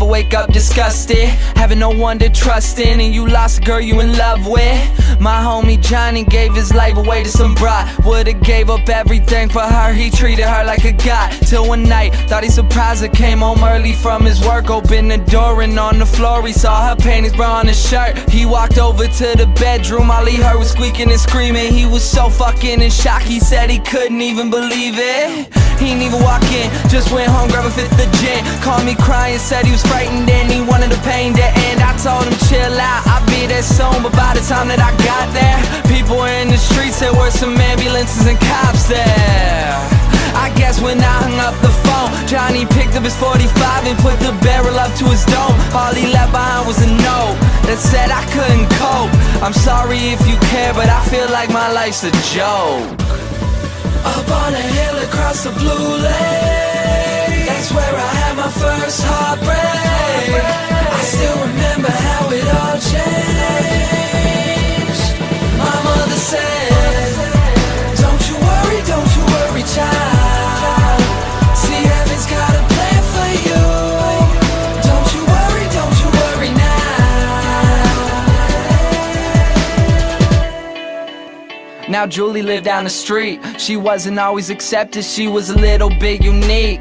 wake up disgusted, having no one to trust in, and you lost a girl you in love with. My homie Johnny gave his life away to some broad. Would've gave up everything for her, he treated her like a god. Till one night, thought he surprised her, came home early from his work, opened the door and on the floor he saw her panties, bra on his shirt. He walked over to the bedroom, all he heard was squeaking and screaming. He was so fucking in shock, he said he couldn't even believe it. He didn't even walk in, just went home, grabbed a fifth of gin. Called me crying, said he was frightened and he wanted the pain to end. I told him chill out, I'll be there soon. But by the time that I got there, people were in the streets, there were some ambulances and cops there. I guess when I hung up the phone, Johnny picked up his 45 and put the barrel up to his dome. All he left behind was a note that said I couldn't cope. I'm sorry if you care, but I feel like my life's a joke. Up on a hill across the blue lake, that's where I had my first heartbreak. I still remember how it all changed. My mother said, don't you worry, child. See, heaven's got a plan for you. Don't you worry now. Now Julie lived down the street. She wasn't always accepted, she was a little bit unique.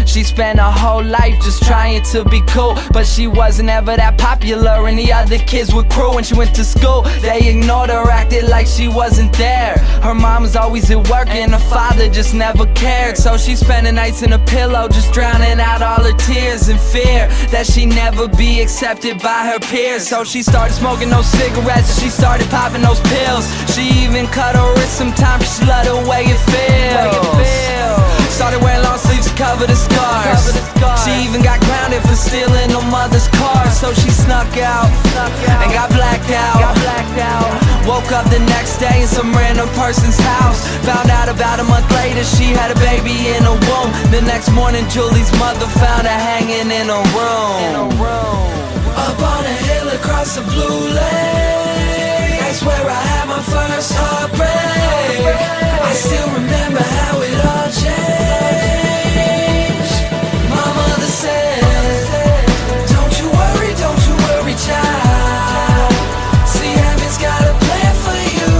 She spent her whole life just trying to be cool, but she wasn't ever that popular and the other kids were cruel. When she went to school, they ignored her, acted like she wasn't there. Her mom was always at work and her father just never cared. So she spent the nights in a pillow, just drowning out all her tears in fear that she'd never be accepted by her peers. So she started smoking those cigarettes and she started popping those pills. She even cut her wrist sometimes, she loved the way it feels. Started wearing long sleeves to cover the scars. She even got grounded for stealing her mother's car. So she snuck out and got blacked out. Woke up the next day in some random person's house. Found out about a month later she had a baby in her womb. The next morning Julie's mother found her hanging in her room. Up on a hill across the blue lake, that's where I had my first heartbreak. I still remember how it all changed. My mother said, don't you worry, child. See, heaven's got a plan for you.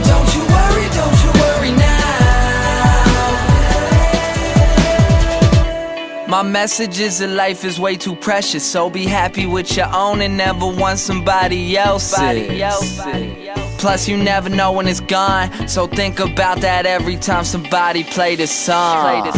Don't you worry now. My message is that life is way too precious, so be happy with your own and never want somebody else's. Plus you never know when it's gone, so think about that every time somebody play this song.